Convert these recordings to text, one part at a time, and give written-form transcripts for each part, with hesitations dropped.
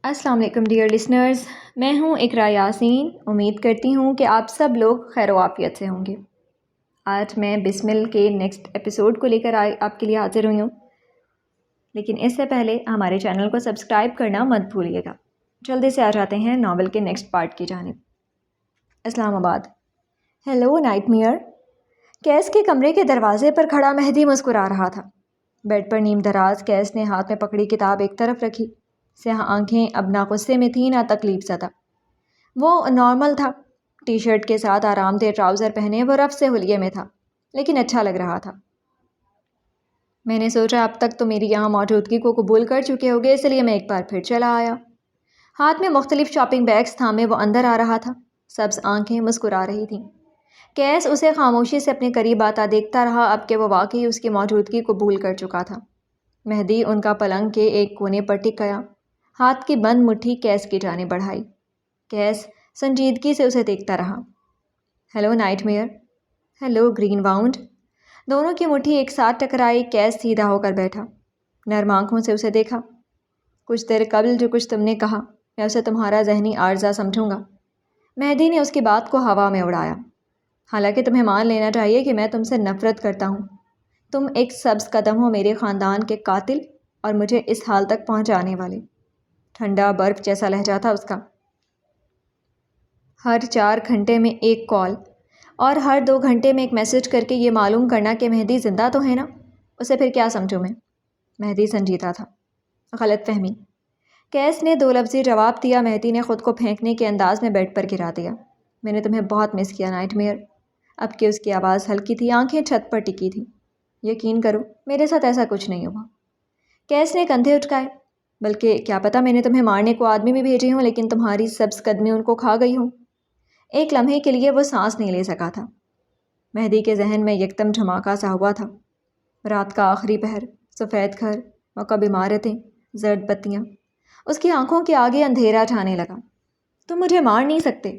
السلام علیکم dear listeners, میں ہوں اقرا یاسین۔ امید کرتی ہوں کہ آپ سب لوگ خیر و عافیت سے ہوں گے۔ آج میں بسمل کے نیکسٹ ایپیسوڈ کو لے کر آپ کے لیے حاضر ہوئی ہوں، لیکن اس سے پہلے ہمارے چینل کو سبسکرائب کرنا مت بھولیے گا۔ جلدی سے آ جاتے ہیں ناول کے نیکسٹ پارٹ کی جانب۔ اسلام آباد۔ Hello night mayor. کیس کے کمرے کے دروازے پر کھڑا مہدی مسکرا رہا تھا۔ بیڈ پر نیم دراز کیس نے ہاتھ میں پکڑی کتاب ایک طرف رکھی۔ سیاہ آنکھیں اب نہ غصے میں تھیں نہ تکلیف زدہ۔ وہ نارمل تھا، ٹی شرٹ کے ساتھ آرام دہ ٹراؤزر پہنے وہ رف سے حلیے میں تھا، لیکن اچھا لگ رہا تھا۔ میں نے سوچا اب تک تو میری یہاں موجودگی کو قبول کر چکے ہوگے، اس لیے میں ایک بار پھر چلا آیا۔ ہاتھ میں مختلف شاپنگ بیگز تھامے وہ اندر آ رہا تھا۔ سبز آنکھیں مسکرا رہی تھیں۔ کیس اسے خاموشی سے اپنے قریب آتا دیکھتا رہا، اب کہ وہ واقعی اس کی موجودگی قبول کر چکا تھا۔ مہدی ان کا پلنگ کے ایک کونے پر ٹک گیا، ہاتھ کی بند مٹھی کیس کی جانب بڑھائی۔ کیس سنجیدگی سے اسے دیکھتا رہا۔ Hello nightmare. Hello green bound. دونوں کی مٹھی ایک ساتھ ٹکرائی۔ کیس سیدھا ہو کر بیٹھا، نرم آنکھوں سے اسے دیکھا۔ کچھ دیر قبل جو کچھ تم نے کہا، میں اسے تمہارا ذہنی عارضہ سمجھوں گا۔ مہدی نے اس کی بات کو ہوا میں اڑایا۔ حالانکہ تمہیں مان لینا چاہیے کہ میں تم سے نفرت کرتا ہوں۔ تم ایک سبز قدم ہو میرے خاندان کے قاتل اور مجھے اس حال تک پہنچانے والے۔ ٹھنڈا برف جیسا لہجہ تھا اس کا۔ ہر 4 گھنٹے میں ایک کال اور ہر 2 گھنٹے میں ایک میسج کر کے یہ معلوم کرنا کہ مہدی زندہ تو ہے نا، اسے پھر کیا سمجھوں میں؟ مہدی سنجیدہ تھا۔ غلط فہمی۔ کیس نے 2 لفظی جواب دیا۔ مہدی نے خود کو پھینکنے کے انداز میں بیڈ پر گرا دیا۔ میں نے تمہیں بہت مس کیا نائٹ میئر۔ اب کہ اس کی آواز ہلکی تھی، آنکھیں چھت پر ٹکی تھیں۔ یقین کرو میرے ساتھ ایسا کچھ نہیں ہوا۔ کیس نے کندھے اٹکائے۔ بلکہ کیا پتہ میں نے تمہیں مارنے کو آدمی بھی بھیجے ہوں، لیکن تمہاری سبز قدمی ان کو کھا گئی ہوں۔ ایک لمحے کے لیے وہ سانس نہیں لے سکا تھا۔ مہدی کے ذہن میں یکدم دھماکہ سا ہوا تھا۔ رات کا آخری پہر، سفید گھر، مکعب عمارتیں، زرد بتیاں۔ اس کی آنکھوں کے آگے اندھیرا چھانے لگا۔ تم مجھے مار نہیں سکتے۔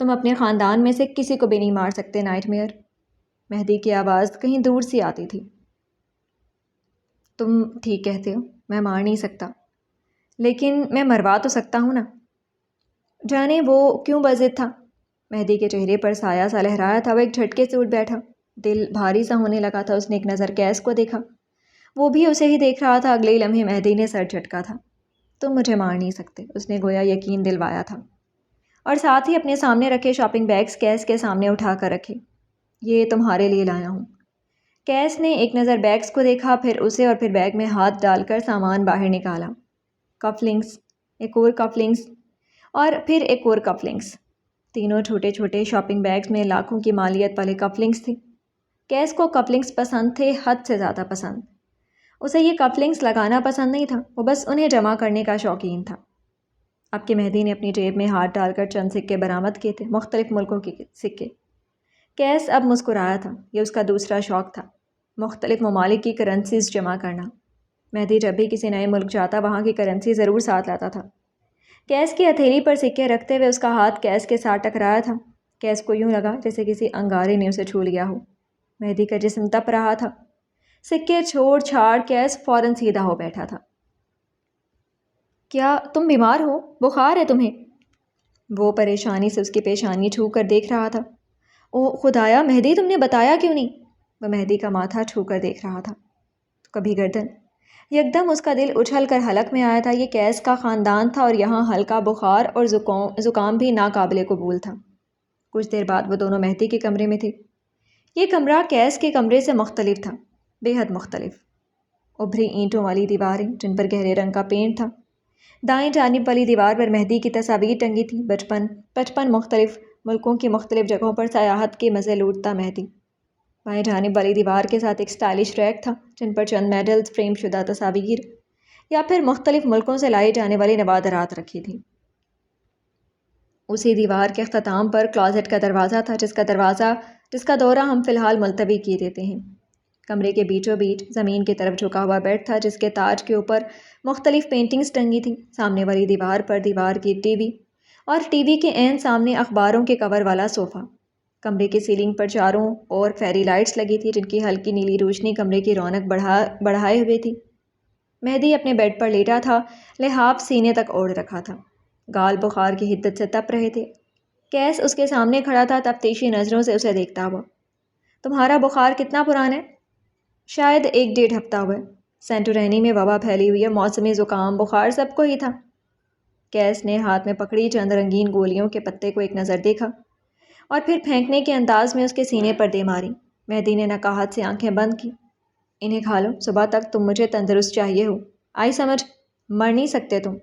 تم اپنے خاندان میں سے کسی کو بھی نہیں مار سکتے نائٹ میئر۔ مہدی کی آواز کہیں دور سی آتی تھی۔ تم ٹھیک کہتے ہو، میں مار نہیں سکتا، لیکن میں مروا تو سکتا ہوں نا۔ جانے وہ کیوں بضد تھا؟ مہدی کے چہرے پر سایہ سا لہرایا تھا۔ وہ ایک جھٹکے سے اٹھ بیٹھا، دل بھاری سا ہونے لگا تھا۔ اس نے ایک نظر کیس کو دیکھا، وہ بھی اسے ہی دیکھ رہا تھا۔ اگلے لمحے مہدی نے سر جھٹکا تھا۔ تم مجھے مار نہیں سکتے، اس نے گویا یقین دلوایا تھا، اور ساتھ ہی اپنے سامنے رکھے شاپنگ بیگز کیس کے سامنے اٹھا کر رکھے۔ یہ تمہارے لیے لایا ہوں۔ کیس نے ایک نظر بیگز کو دیکھا، پھر اسے، اور پھر بیگ میں ہاتھ ڈال کر سامان باہر نکالا۔ کف لنکس، ایک اور کف لنکس، اور پھر ایک اور کف لنکس۔ تینوں چھوٹے چھوٹے شاپنگ بیگز میں لاکھوں کی مالیت والے کف لنکس تھے۔ کیس کو کف لنکس پسند تھے، حد سے زیادہ پسند۔ اسے یہ کف لنکس لگانا پسند نہیں تھا، وہ بس انہیں جمع کرنے کا شوقین تھا۔ اب کہ مہدی نے اپنی جیب میں ہاتھ ڈال کر چند سکے برآمد کیے تھے، مختلف ملکوں کے سکے۔ کیس اب مسکرایا تھا۔ یہ اس کا دوسرا شوق تھا، مختلف ممالک کی کرنسیز جمع کرنا۔ مہدی جب بھی کسی نئے ملک جاتا وہاں کی کرنسی ضرور ساتھ لاتا تھا۔ کیس کی ہتھیلی پر سکے رکھتے ہوئے اس کا ہاتھ کیس کے ساتھ ٹکرایا تھا۔ کیس کو یوں لگا جیسے کسی انگارے نے اسے چھو لیا ہو۔ مہدی کا جسم تپ رہا تھا۔ سکے چھوڑ چھاڑ کیس فوراً سیدھا ہو بیٹھا تھا۔ کیا تم بیمار ہو؟ بخار ہے تمہیں؟ وہ پریشانی سے اس کی پیشانی چھو کر دیکھ رہا تھا۔ او خدایا مہدی، تم نے بتایا کیوں نہیں؟ وہ مہدی کا ماتھا چھو کر دیکھ رہا تھا، کبھی گردن۔ یکدم اس کا دل اچھل کر حلق میں آیا تھا۔ یہ کیس کا خاندان تھا، اور یہاں ہلکا بخار اور زکام بھی ناقابل قبول تھا۔ کچھ دیر بعد وہ دونوں مہدی کے کمرے میں تھے۔ یہ کمرہ کیس کے کمرے سے مختلف تھا، بے حد مختلف۔ ابھری اینٹوں والی دیواریں جن پر گہرے رنگ کا پینٹ تھا۔ دائیں جانب والی دیوار پر مہدی کی تصاویر ٹنگی تھیں۔ بچپن مختلف ملکوں کی مختلف جگہوں پر سیاحت کے مزے لوٹتا مہدی۔ بائیں جانب والی دیوار کے ساتھ ایک اسٹائلش ریک تھا جن پر چند میڈلز، فریم شدہ تصاویر یا پھر مختلف ملکوں سے لائے جانے والی نوادرات رکھی تھیں۔ اسی دیوار کے اختتام پر کلازٹ کا دروازہ تھا، جس کا دورہ ہم فی الحال ملتوی کیے دیتے ہیں۔ کمرے کے بیچوں بیچ زمین کی طرف جھکا ہوا بیڈ تھا جس کے تاج کے اوپر مختلف پینٹنگز ٹنگی تھیں۔ سامنے والی دیوار پر دیوار کی ٹی وی، اور ٹی وی کے عین سامنے اخباروں کے کور والا صوفہ۔ کمرے کی سیلنگ پر چاروں اور فیری لائٹس لگی تھی جن کی ہلکی نیلی روشنی کمرے کی رونق بڑھائے ہوئے تھی۔ مہدی اپنے بیڈ پر لیٹا تھا، لحاف سینے تک اوڑھ رکھا تھا، گال بخار کی حدت سے تپ رہے تھے۔ کیس اس کے سامنے کھڑا تھا، تفتیشی نظروں سے اسے دیکھتا ہوا۔ تمہارا بخار کتنا پرانا ہے؟ شاید 1 ڈیڑھ ہفتہ ہوا ہے۔ سینٹورینی میں وبا پھیلی ہوئی ہے، موسمی زکام بخار سب کو ہی تھا۔ کیس نے ہاتھ میں پکڑی چند رنگین گولیوں کے پتے کو ایک نظر دیکھا اور پھر پھینکنے کے انداز میں اس کے سینے پر دے ماری۔ مہدی نے نقاہت سے آنکھیں بند کی۔ انہیں کھا لو، صبح تک تم مجھے تندرست چاہیے ہو، آئی سمجھ؟ مر نہیں سکتے تم۔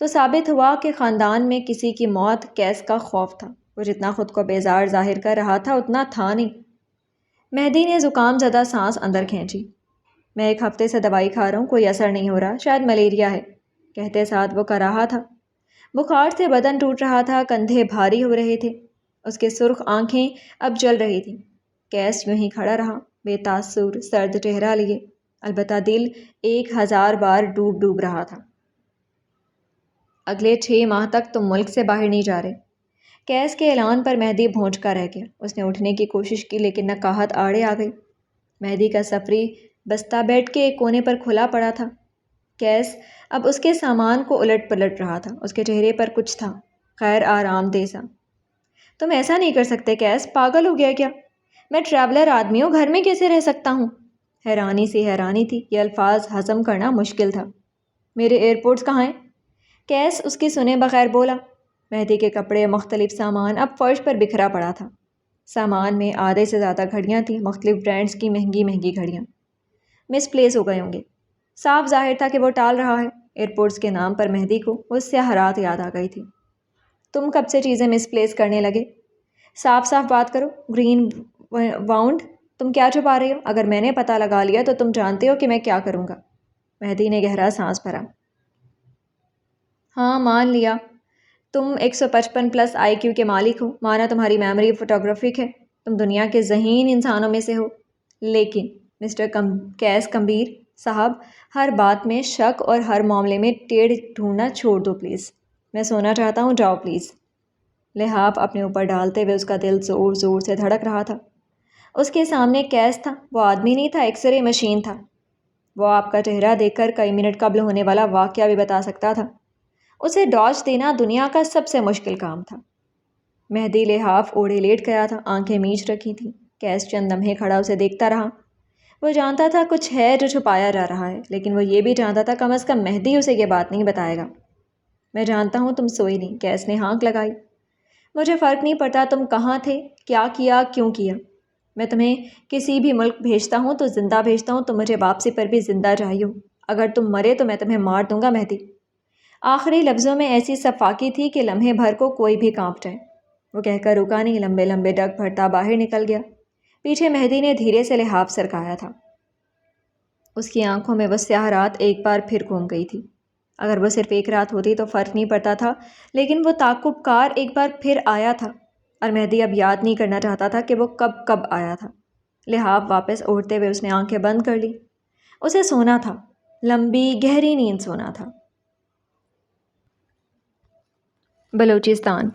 تو ثابت ہوا کہ خاندان میں کسی کی موت کیس کا خوف تھا۔ وہ جتنا خود کو بیزار ظاہر کر رہا تھا اتنا تھا نہیں۔ مہدی نے زکام زدہ سانس اندر کھینچی۔ میں 1 ہفتے سے دوائی کھا رہا ہوں، کوئی اثر نہیں ہو رہا، شاید ملیریا ہے، کہتے ساتھ وہ کر رہا تھا۔ بخار سے بدن ٹوٹ رہا تھا، کندھے بھاری ہو رہے تھے، اس کے سرخ آنکھیں اب جل رہی تھیں۔ کیس یوں ہی کھڑا رہا، بے تاثر سرد چہرہ لیے، البتہ دل 1000 بار ڈوب ڈوب رہا تھا۔ اگلے 6 ماہ تک تم ملک سے باہر نہیں جا رہے۔ کیس کے اعلان پر مہدی بھونچ کر رہ گیا۔ اس نے اٹھنے کی کوشش کی لیکن نقاہت آڑے آ گئی۔ مہدی کا سفری بستہ بیڈ کے ایک کونے پر کھلا پڑا تھا۔ کیس اب اس کے سامان کو الٹ پلٹ رہا تھا، اس کے چہرے پر کچھ تھا، غیر آرام دہ سا۔ تم ایسا نہیں کر سکتے کیس، پاگل ہو گیا کیا؟ میں ٹریولر آدمی ہوں، گھر میں کیسے رہ سکتا ہوں؟ حیرانی سی حیرانی تھی، یہ الفاظ ہضم کرنا مشکل تھا۔ میرے ایئرپورٹس کہاں ہیں؟ کیس اس کی سنے بغیر بولا۔ مہدی کے کپڑے، مختلف سامان اب فرش پر بکھرا پڑا تھا۔ سامان میں آدھے سے زیادہ گھڑیاں تھیں، مختلف برانڈز کی مہنگی مہنگی گھڑیاں۔ مس پلیس ہو گئے ہوں گے۔ صاف ظاہر تھا کہ وہ ٹال رہا ہے۔ ایئرپورٹس کے نام پر مہدی کو وہ سیاہ رات یاد آ گئی تھی۔ تم کب سے چیزیں مس پلیس کرنے لگے؟ صاف صاف بات کرو، گرین واؤنڈ، تم کیا چھپا رہے ہو؟ اگر میں نے پتہ لگا لیا تو تم جانتے ہو کہ میں کیا کروں گا۔ مہدی نے گہرا سانس بھرا۔ ہاں مان لیا، تم 155+ IQ کے مالک ہو، مانا تمہاری میموری فوٹوگرافک ہے، تم دنیا کے ذہین انسانوں میں سے ہو، لیکن مسٹر کیس کمبیر صاحب، ہر بات میں شک اور ہر معاملے میں ٹیڑھ ڈھونڈنا چھوڑ دو پلیز۔ میں سونا چاہتا ہوں، جاؤ پلیز۔ لحاف اپنے اوپر ڈالتے ہوئے اس کا دل زور زور سے دھڑک رہا تھا۔ اس کے سامنے کیس تھا، وہ آدمی نہیں تھا، ایکس رے مشین تھا۔ وہ آپ کا چہرہ دیکھ کر کئی منٹ قبل ہونے والا واقعہ بھی بتا سکتا تھا۔ اسے ڈاج دینا دنیا کا سب سے مشکل کام تھا۔ مہدی لحاف اوڑھے لیٹ گیا تھا، آنکھیں میچ رکھی تھیں۔ کیس چند لمحے کھڑا اسے دیکھتا رہا۔ وہ جانتا تھا کچھ ہے جو چھپایا جا رہا ہے، لیکن وہ یہ بھی جانتا تھا کم از کم مہدی اسے یہ بات نہیں بتائے گا۔ میں جانتا ہوں تم سوئے نہیں، کیس نے ہانک لگائی۔ مجھے فرق نہیں پڑتا تم کہاں تھے، کیا کیا، کیوں کیا۔ میں تمہیں کسی بھی ملک بھیجتا ہوں تو زندہ بھیجتا ہوں، تم مجھے واپسی پر بھی زندہ چاہیے ہو۔ اگر تم مرے تو میں تمہیں مار دوں گا مہدی۔ آخری لفظوں میں ایسی صفاقی تھی کہ لمحے بھر کو کوئی بھی کانپ جائے۔ وہ کہہ کر رکا نہیں، لمبے لمبے ڈگ بھرتا باہر نکل گیا۔ پیچھے مہدی نے دھیرے سے لحاف سرکایا تھا۔ اس کی آنکھوں میں وہ سیاہ رات ایک بار پھر گھوم گئی تھی۔ اگر وہ صرف ایک رات ہوتی تو فرق نہیں پڑتا تھا، لیکن وہ تعاقب کار ایک بار پھر آیا تھا، اور مہدی اب یاد نہیں کرنا چاہتا تھا کہ وہ کب کب آیا تھا۔ لحاف واپس اوڑھتے ہوئے اس نے آنکھیں بند کر لی۔ اسے سونا تھا، لمبی گہری نیند سونا تھا۔ بلوچستان۔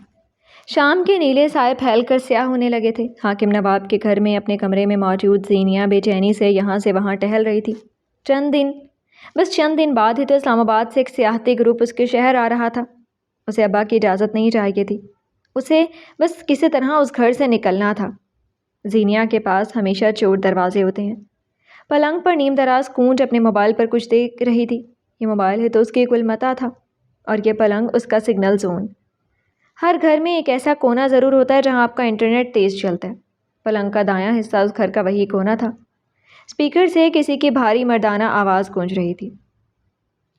شام کے نیلے سائے پھیل کر سیاہ ہونے لگے تھے۔ حاکم نواب کے گھر میں اپنے کمرے میں موجود زینیہ بے چینی سے یہاں سے وہاں ٹہل رہی تھی۔ بس چند دن بعد ہی تو اسلام آباد سے ایک سیاحتی گروپ اس کے شہر آ رہا تھا۔ اسے ابا کی اجازت نہیں چاہیے تھی، اسے بس کسی طرح اس گھر سے نکلنا تھا۔ زینیہ کے پاس ہمیشہ چور دروازے ہوتے ہیں۔ پلنگ پر نیم دراز کونج اپنے موبائل پر کچھ دیکھ رہی تھی۔ یہ موبائل ہے تو اس کی کل متاع تھا، اور یہ پلنگ اس کا سگنل زون۔ ہر گھر میں ایک ایسا کونا ضرور ہوتا ہے جہاں آپ کا انٹرنیٹ تیز چلتا ہے۔ پلنگ کا دایاں حصہ اس گھر کا وہی کونا تھا۔ اسپیکر سے کسی کی بھاری مردانہ آواز گونج رہی تھی۔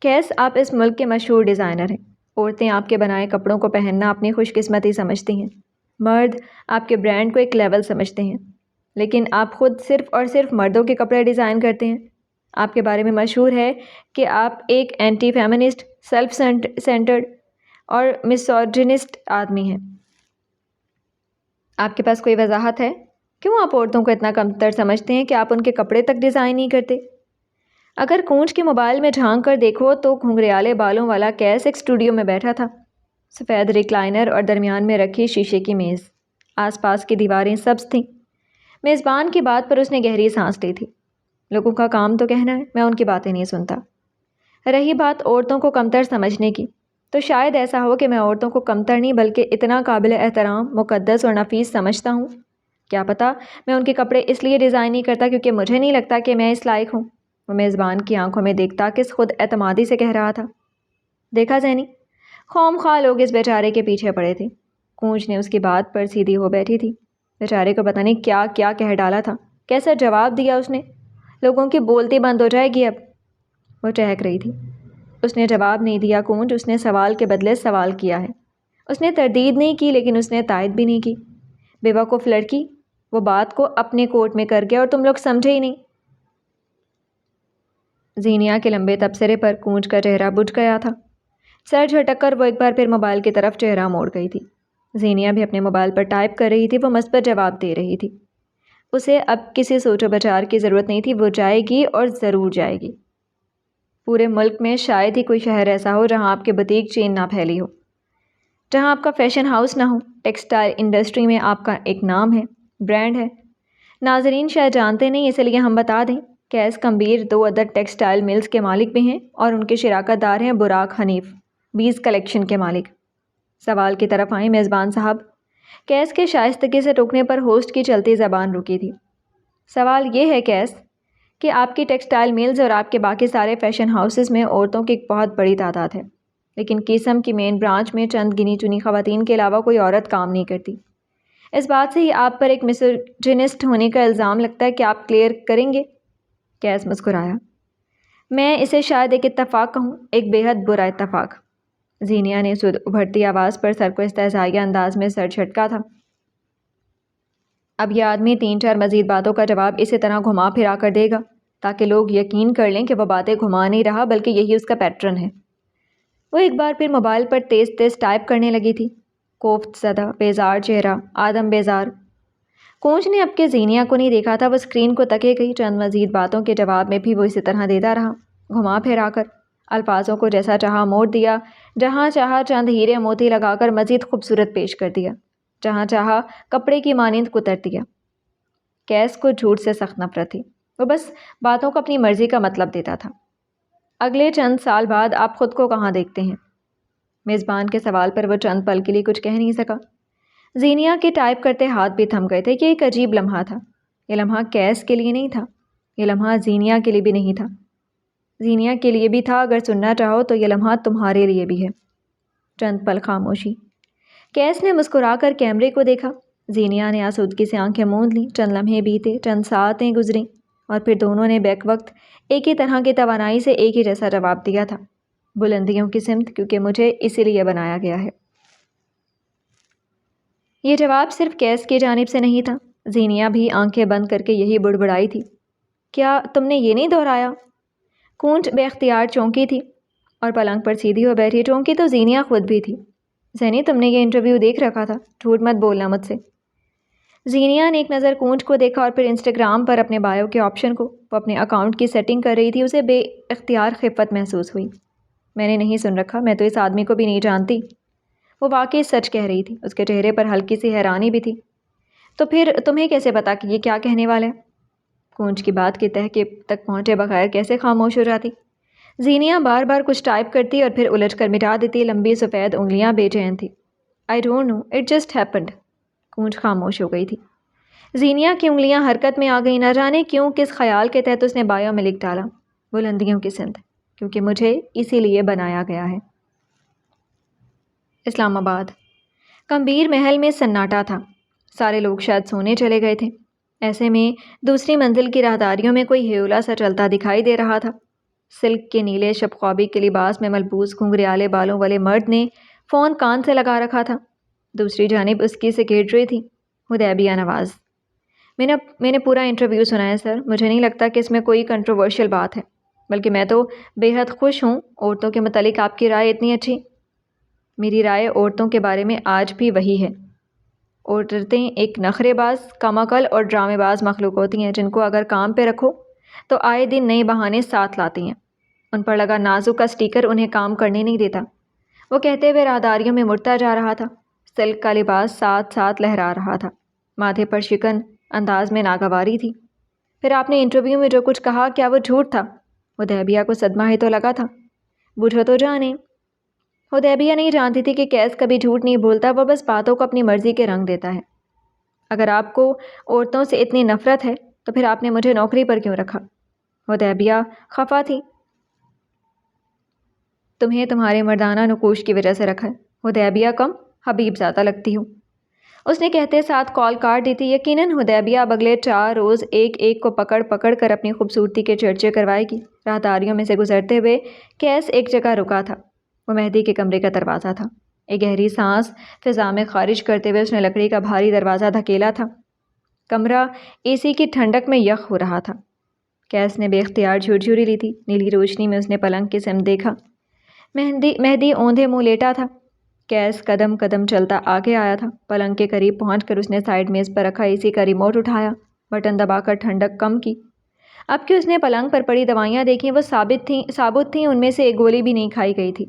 کیس، آپ اس ملک کے مشہور ڈیزائنر ہیں۔ عورتیں آپ کے بنائے کپڑوں کو پہننا اپنی خوش قسمتی سمجھتی ہیں۔ مرد آپ کے برانڈ کو ایک لیول سمجھتے ہیں، لیکن آپ خود صرف اور صرف مردوں کے کپڑے ڈیزائن کرتے ہیں۔ آپ کے بارے میں مشہور ہے کہ آپ ایک اینٹی فیمنسٹ، سیلف سینٹرڈ اور مسوجنسٹ آدمی ہیں۔ آپ کے پاس کوئی وضاحت ہے؟ کیوں آپ عورتوں کو اتنا کمتر سمجھتے ہیں کہ آپ ان کے کپڑے تک ڈیزائن نہیں کرتے؟ اگر کونج کے موبائل میں جھانک کر دیکھو تو گھنگریالے بالوں والا کیس ایک اسٹوڈیو میں بیٹھا تھا۔ سفید ریکلائنر اور درمیان میں رکھی شیشے کی میز، آس پاس کی دیواریں سبز تھیں۔ میزبان کی بات پر اس نے گہری سانس لی تھی۔ لوگوں کا کام تو کہنا ہے، میں ان کی باتیں نہیں سنتا۔ رہی بات عورتوں کو کمتر سمجھنے کی، تو شاید ایسا ہو کہ میں عورتوں کو کمتر نہیں بلکہ اتنا قابل احترام، مقدس اور نفیس سمجھتا ہوں۔ کیا پتہ میں ان کے کپڑے اس لیے ڈیزائن نہیں کرتا کیونکہ مجھے نہیں لگتا کہ میں اس لائق ہوں۔ وہ میزبان کی آنکھوں میں دیکھتا کس خود اعتمادی سے کہہ رہا تھا۔ دیکھا زینی، خواہ خواہ لوگ اس بیچارے کے پیچھے پڑے تھے۔ کونچ نے اس کی بات پر سیدھی ہو بیٹھی تھی۔ بیچارے کو پتہ نہیں کیا کیا کہہ ڈالا تھا، کیسا جواب دیا اس نے۔ لوگوں کی بولتی بند ہو جائے گی اب۔ وہ چہک رہی تھی۔ اس نے جواب نہیں دیا کونچ، اس نے سوال کے بدلے سوال کیا ہے۔ اس نے تردید نہیں کی لیکن اس نے تائید بھی نہیں کی۔ بے وقوف لڑکی، وہ بات کو اپنے کوٹ میں کر گیا اور تم لوگ سمجھے ہی نہیں۔ زینیا کے لمبے تبصرے پر کونچ کا چہرہ بجھ گیا تھا۔ سر جھٹک کر وہ ایک بار پھر موبائل کی طرف چہرہ موڑ گئی تھی۔ زینیا بھی اپنے موبائل پر ٹائپ کر رہی تھی، وہ مثبت جواب دے رہی تھی۔ اسے اب کسی سوچ و بچار کی ضرورت نہیں تھی، وہ جائے گی اور ضرور جائے گی۔ پورے ملک میں شاید ہی کوئی شہر ایسا ہو جہاں آپ کی بوتیک چین نہ پھیلی ہو، جہاں آپ کا فیشن ہاؤس نہ ہو۔ ٹیکسٹائل انڈسٹری میں آپ کا ایک نام ہے، برانڈ ہے۔ ناظرین شاید جانتے نہیں، اس لیے ہم بتا دیں۔ کیس کمبیر 2 عدد ٹیکسٹائل ملز کے مالک بھی ہیں اور ان کے شراکت دار ہیں براق حنیف، بیز کلیکشن کے مالک۔ سوال کی طرف آئیں میزبان صاحب۔ کیس کے شائستگی سے ٹوکنے پر ہوسٹ کی چلتی زبان رکی تھی۔ سوال یہ ہے کیس کہ آپ کی ٹیکسٹائل ملز اور آپ کے باقی سارے فیشن ہاؤسز میں عورتوں کی ایک بہت بڑی تعداد ہے، لیکن قسم کی مین برانچ میں چند گنی چنی خواتین کے علاوہ کوئی عورت کام نہیں کرتی۔ اس بات سے ہی آپ پر ایک مسوجنسٹ ہونے کا الزام لگتا ہے کہ آپ کلیئر کریں گے؟ کیس مسکرایا۔ میں اسے شاید ایک اتفاق کہوں، ایک بے حد برا اتفاق۔ زینیا نے سد ابھرتی آواز پر سر کو استہزائیہ انداز میں سر جھٹکا تھا۔ اب یہ آدمی 3-4 مزید باتوں کا جواب اسی طرح گھما پھرا کر دے گا تاکہ لوگ یقین کر لیں کہ وہ باتیں گھما نہیں رہا بلکہ یہی اس کا پیٹرن ہے۔ وہ ایک بار پھر موبائل پر تیز تیز ٹائپ کرنے لگی تھی۔ کوفت زدہ، بیزار چہرہ، آدم بیزار۔ کونچ نے اب کے زینیا کو نہیں دیکھا تھا، وہ اسکرین کو تکے گئی۔ چند مزید باتوں کے جواب میں بھی وہ اسی طرح دیتا رہا، گھما پھرا کر، الفاظوں کو جیسا چاہا موڑ دیا، جہاں چاہا چند ہیرے موتی لگا کر مزید خوبصورت پیش کر دیا، جہاں چاہا کپڑے کی مانند کتر دیا۔ کیس کو جھوٹ سے سخت نفرت تھی، وہ بس باتوں کو اپنی مرضی کا مطلب دیتا تھا۔ اگلے چند سال بعد آپ خود کو کہاں دیکھتے ہیں؟ میزبان کے سوال پر وہ چند پل کے لیے کچھ کہہ نہیں سکا۔ زینیا کے ٹائپ کرتے ہاتھ بھی تھم گئے تھے کہ ایک عجیب لمحہ تھا۔ یہ لمحہ کیس کے لیے نہیں تھا، یہ لمحہ زینیا کے لیے بھی نہیں تھا۔ زینیا کے لیے بھی تھا، اگر سننا چاہو تو یہ لمحہ تمہارے لیے بھی ہے۔ چند پل خاموشی۔ کیس نے مسکرا کر کیمرے کو دیکھا۔ زینیا نے آسودگی سے آنکھیں موند لیں۔ چند لمحے بیتے، چند ساعتیں گزریں اور پھر دونوں نے بیک وقت ایک ہی طرح کی توانائی سے ایک ہی جیسا جواب دیا تھا، بلندیوں کی سمت، کیونکہ مجھے اسی لیے بنایا گیا ہے۔ یہ جواب صرف کیس کی جانب سے نہیں تھا، زینیا بھی آنکھیں بند کر کے یہی بڑبڑائی تھی۔ کیا تم نے یہ نہیں دہرایا؟ کونچ بے اختیار چونکی تھی اور پلنگ پر سیدھی ہو بیٹھی۔ چونکی تو زینیا خود بھی تھی۔ زینی، تم نے یہ انٹرویو دیکھ رکھا تھا، جھوٹ مت بولنا مجھ سے۔ زینیا نے ایک نظر کونچ کو دیکھا اور پھر انسٹاگرام پر اپنے بایو کے آپشن کو۔ وہ اپنے اکاؤنٹ کی سیٹنگ کر رہی تھی، اسے بے اختیار خفت محسوس ہوئی۔ میں نے نہیں سن رکھا، میں تو اس آدمی کو بھی نہیں جانتی۔ وہ واقعی سچ کہہ رہی تھی، اس کے چہرے پر ہلکی سی حیرانی بھی تھی۔ تو پھر تمہیں کیسے پتا کہ یہ کیا کہنے والا ہے؟ کونچ کی بات کی تہ تک پہنچے بغیر کیسے خاموش ہو جاتی؟ زینیا بار بار کچھ ٹائپ کرتی اور پھر الجھ کر مٹا دیتی، لمبی سفید انگلیاں بے چین تھیں۔ I don't know, it just happened۔ کونچ خاموش ہو گئی تھی۔ زینیا کی انگلیاں حرکت میں آ گئی، نہ جانے کیوں، کس خیال کے تحت اس نے بایو میں لکھ ڈالا، بلندیوں کی سمت، کیونکہ مجھے اسی لیے بنایا گیا ہے۔ اسلام آباد۔ کمبیر محل میں سناٹا تھا، سارے لوگ شاید سونے چلے گئے تھے۔ ایسے میں دوسری منزل کی راہداریوں میں کوئی ہیولا سا چلتا دکھائی دے رہا تھا۔ سلک کے نیلے شب خوابی کے لباس میں ملبوس گھنگریالے بالوں والے مرد نے فون کان سے لگا رکھا تھا۔ دوسری جانب اس کی سیکریٹری تھی، حدیبیہ نواز۔ میں نے پورا انٹرویو سنا ہے سر، مجھے نہیں لگتا کہ اس میں کوئی کنٹروورشل بات ہے، بلکہ میں تو بے حد خوش ہوں۔ عورتوں کے متعلق آپ کی رائے اتنی اچھی۔ میری رائے عورتوں کے بارے میں آج بھی وہی ہے۔ عورتیں ایک نخرے باز، کم عقل اور ڈرامے باز مخلوق ہوتی ہیں، جن کو اگر کام پہ رکھو تو آئے دن نئے بہانے ساتھ لاتی ہیں۔ ان پر لگا نازک کا سٹیکر انہیں کام کرنے نہیں دیتا۔ وہ کہتے ہوئے راہداریوں میں مڑتا جا رہا تھا۔ سلک کا لباس ساتھ ساتھ لہرا رہا تھا، ماتھے پر شکن، انداز میں ناگواری تھی۔ پھر آپ نے انٹرویو میں جو کچھ کہا، کیا وہ جھوٹ تھا؟ حدیبیہ کو صدمہ ہی تو لگا تھا۔ بوجھو تو جانے۔ حدیبیہ نہیں جانتی تھی کہ قیس کبھی جھوٹ نہیں بولتا، وہ بس باتوں کو اپنی مرضی کے رنگ دیتا ہے۔ اگر آپ کو عورتوں سے اتنی نفرت ہے تو پھر آپ نے مجھے نوکری پر کیوں رکھا؟ حدیبیہ خفا تھی۔ تمہیں تمہارے مردانہ نقوش کی وجہ سے رکھا ہے۔ حدیبیہ کم حبیب زیادہ لگتی ہو، اس نے کہتے ساتھ کال کاٹ دی تھی۔ یقیناً حدیبیہ اب اگلے 4 روز ایک ایک کو پکڑ پکڑ کر اپنی خوبصورتی کے چرچے کروائے گی۔ راہداریوں میں سے گزرتے ہوئے قیس ایک جگہ رکا تھا۔ وہ مہدی کے کمرے کا دروازہ تھا۔ ایک گہری سانس فضا میں خارج کرتے ہوئے اس نے لکڑی کا بھاری دروازہ دھکیلا تھا۔ کمرہ اے سی کی ٹھنڈک میں یخ ہو رہا تھا۔ قیس نے بے اختیار جھرجھری لی تھی۔ نیلی روشنی میں اس نے پلنگ کی سمت دیکھا۔ مہدی اوندھے منہ لیٹا تھا۔ قیس قدم قدم چلتا آگے آیا تھا۔ پلنگ کے قریب پہنچ کر اس نے سائیڈ میز پر رکھا اے سی کا ریموٹ اٹھایا، بٹن دبا کر ٹھنڈک کم کی۔ اب کہ اس نے پلنگ پر پڑی دوائیاں دیکھیں وہ ثابت تھیں، ان میں سے ایک گولی بھی نہیں کھائی گئی تھی۔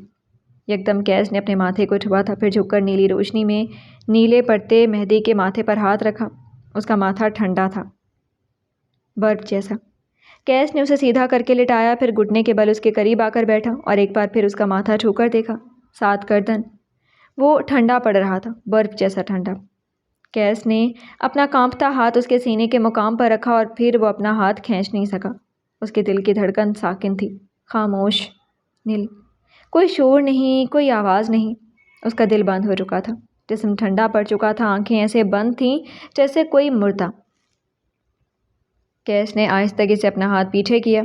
یکدم قیس نے اپنے ماتھے کو چھوا تھا، پھر جھک کر نیلی روشنی میں نیلے پڑتے مہدی کے ماتھے پر ہاتھ رکھا۔ اس کا ماتھا ٹھنڈا تھا، برف جیسا۔ قیس نے اسے سیدھا کر کے لٹایا، پھر گھٹنے کے بل اس کے قریب آ کر بیٹھا اور ایک بار پھر اس کا ماتھا چھو کر دیکھا، ساتھ گردن۔ وہ ٹھنڈا پڑ رہا تھا، برف جیسا ٹھنڈا۔ قیس نے اپنا کانپتا ہاتھ اس کے سینے کے مقام پر رکھا اور پھر وہ اپنا ہاتھ کھینچ نہیں سکا۔ اس کے دل کی دھڑکن ساکن تھی، خاموش، نیل۔ کوئی شور نہیں، کوئی آواز نہیں۔ اس کا دل بند ہو چکا تھا، جسم ٹھنڈا پڑ چکا تھا، آنکھیں ایسے بند تھیں جیسے کوئی مردہ۔ قیس نے آہستگی سے اپنا ہاتھ پیچھے کیا۔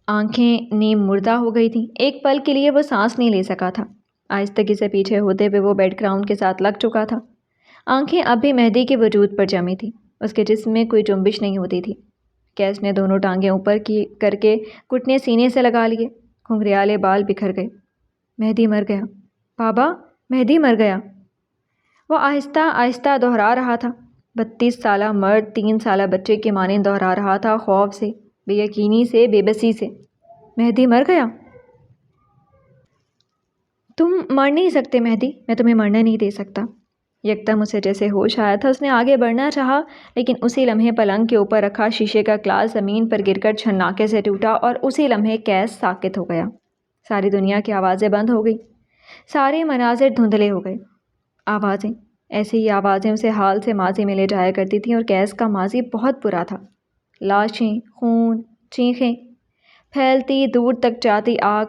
آنکھیں نیم مردہ ہو گئی تھیں۔ ایک پل کے لیے وہ سانس نہیں لے سکا تھا۔ آہستگی سے پیچھے ہوتے ہوئے وہ بیڈ گراؤنڈ کے ساتھ لگ چکا تھا۔ آنکھیں اب بھی مہدی کے وجود پر جمی تھیں، اس کے جسم میں کوئی جنبش نہیں ہوتی تھی۔ قیس نے دونوں ٹانگیں اوپر کی کر کے گھٹنے سینے سے لگا لیے، گھنگریالے بال بکھر گئے۔ مہدی مر گیا، بابا، مہدی مر گیا۔ وہ آہستہ آہستہ دہرا رہا تھا، 32 سالہ مرد 3 سالہ بچے کے مانند دہرا رہا تھا، خوف سے، بے یقینی سے، بے بسی سے۔ مہدی مر گیا؟ تم مر نہیں سکتے مہدی، میں تمہیں مرنے نہیں دے سکتا۔ یکدم اسے جیسے ہوش آیا تھا، اس نے آگے بڑھنا چاہا، لیکن اسی لمحے پلنگ کے اوپر رکھا شیشے کا گلاس زمین پر گر کر چھناکے سے ٹوٹا اور اسی لمحے قیس ساکت ہو گیا۔ ساری دنیا کی آوازیں بند ہو گئی، سارے مناظر دھندلے ہو گئے۔ آوازیں، ایسی ہی آوازیں اسے حال سے ماضی میں لے جایا کرتی تھیں، اور قیس کا ماضی بہت برا تھا۔ لاشیں، خون، چیخیں، پھیلتی دور تک جاتی آگ۔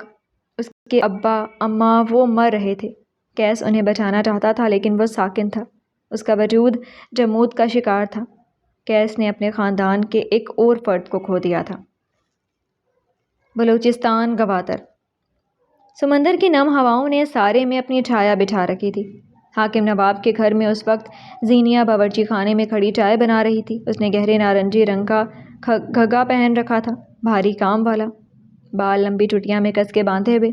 اس کے ابا اماں وہ مر رہے تھے، قیس انہیں بچانا چاہتا تھا لیکن وہ ساکن تھا، اس کا وجود جمود کا شکار تھا۔ قیس نے اپنے خاندان کے ایک اور فرد کو کھو دیا تھا۔ بلوچستان گوادر۔ سمندر کی نم ہواؤں نے سارے میں اپنی چھایا بچھا رکھی تھی۔ حاکم نواب کے گھر میں اس وقت زینیہ باورچی خانے میں کھڑی چائے بنا رہی تھی۔ اس نے گہرے نارنجی رنگ کا گھگا پہن رکھا تھا، بھاری کام والا، بال لمبی چٹیاں میں کس کے باندھے ہوئے،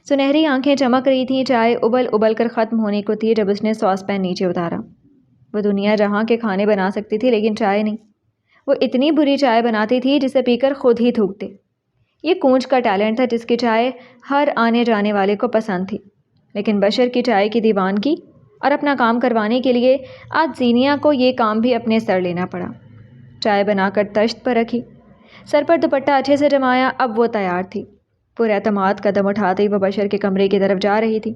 سنہری آنکھیں چمک رہی تھیں۔ چائے ابل ابل کر ختم ہونے کو تھی جب اس نے ساس پین نیچے اتارا۔ وہ دنیا جہاں کے کھانے بنا سکتی تھی لیکن چائے نہیں۔ وہ اتنی بری چائے بناتی تھی جسے پی کر خود ہی تھوکتے۔ یہ کونچ کا ٹیلنٹ تھا جس کی چائے ہر آنے جانے والے کو پسند تھی، لیکن بشر کی چائے کی دیوانگی اور اپنا کام کروانے کے لیے آج زینیہ کو یہ کام بھی اپنے سر لینا پڑا۔ چائے بنا کر تشت پر رکھی، سر پر دوپٹہ اچھے سے جمایا، اب وہ تیار تھی۔ پورے اعتماد قدم اٹھاتے ہی وہ بشر کے کمرے کی طرف جا رہی تھی۔